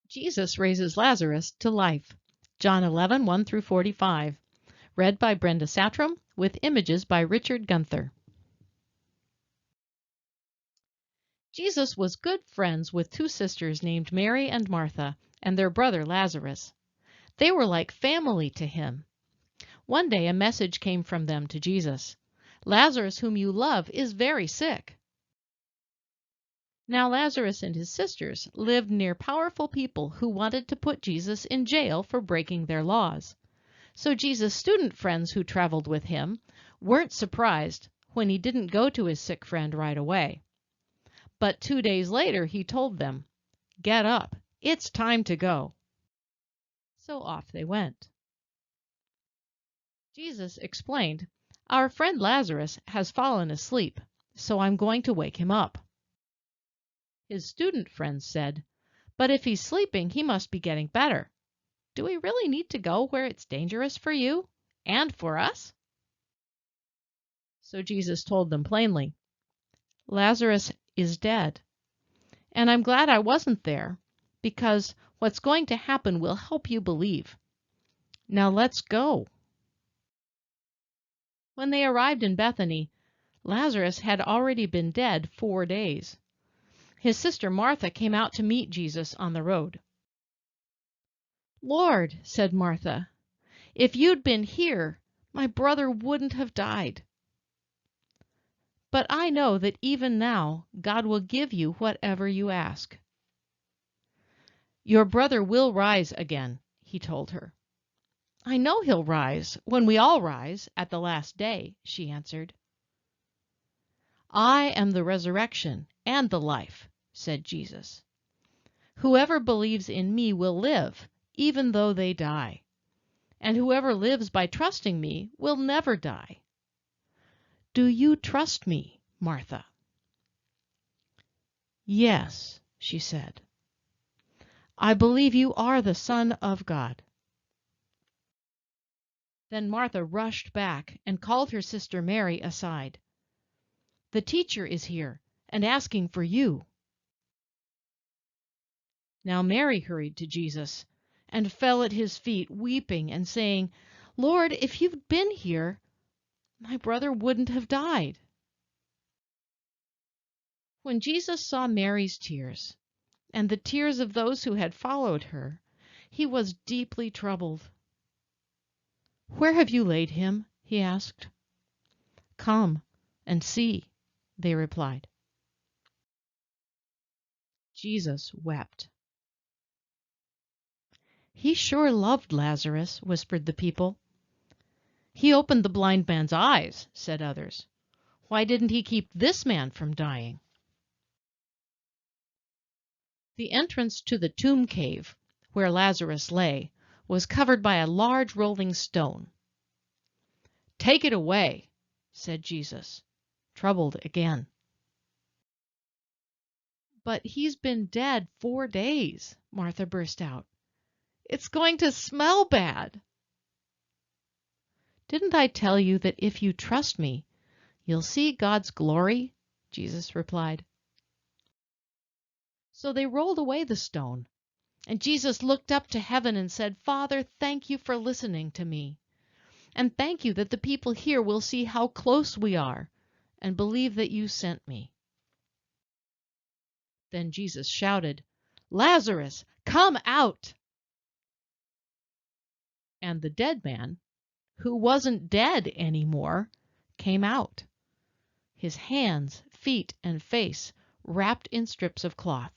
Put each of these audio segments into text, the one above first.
Jesus raises Lazarus to life. John 11, 1 through 45. Read by Brenda Satrom with images by Richard Gunther. Jesus was good friends with two sisters named Mary and Martha and their brother Lazarus. They were like family to him. One day a message came from them to Jesus. Lazarus, whom you love, is very sick. Now Lazarus and his sisters lived near powerful people who wanted to put Jesus in jail for breaking their laws. So Jesus' student friends who traveled with him weren't surprised when he didn't go to his sick friend right away. But 2 days later he told them, "Get up, it's time to go." So off they went. Jesus explained, "Our friend Lazarus has fallen asleep, so I'm going to wake him up." His student friends said, "But if he's sleeping, he must be getting better. Do we really need to go where it's dangerous for you and for us?" So Jesus told them plainly, "Lazarus is dead, and I'm glad I wasn't there, because what's going to happen will help you believe. Now let's go." When they arrived in Bethany, Lazarus had already been dead 4 days. His sister Martha came out to meet Jesus on the road. "Lord," said Martha, "if you'd been here, my brother wouldn't have died. But I know that even now God will give you whatever you ask." "Your brother will rise again," he told her. "I know he'll rise when we all rise at the last day," she answered. "I am the resurrection and the life," said Jesus. "Whoever believes in me will live, even though they die. And whoever lives by trusting me will never die. Do you trust me, Martha?" "Yes," she said. "I believe you are the Son of God." Then Martha rushed back and called her sister Mary aside. "The teacher is here and asking for you." Now Mary hurried to Jesus and fell at his feet, weeping and saying, "Lord, if you'd been here, my brother wouldn't have died." When Jesus saw Mary's tears and the tears of those who had followed her, he was deeply troubled. "Where have you laid him?" he asked. "Come and see," they replied. Jesus wept. "He sure loved Lazarus," whispered the people. "He opened the blind man's eyes," said others. "Why didn't he keep this man from dying?" The entrance to the tomb cave, where Lazarus lay, was covered by a large rolling stone. "Take it away," said Jesus, troubled again. "But he's been dead 4 days," Martha burst out. "It's going to smell bad." "Didn't I tell you that if you trust me, you'll see God's glory?" Jesus replied. So they rolled away the stone, and Jesus looked up to heaven and said, "Father, thank you for listening to me. And thank you that the people here will see how close we are and believe that you sent me." Then Jesus shouted, "Lazarus, come out!" And the dead man, who wasn't dead anymore, came out, his hands, feet, and face wrapped in strips of cloth.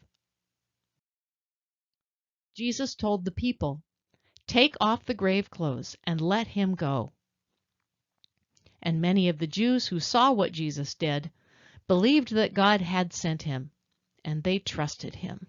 Jesus told the people, "Take off the grave clothes and let him go." And many of the Jews who saw what Jesus did believed that God had sent him, and they trusted him.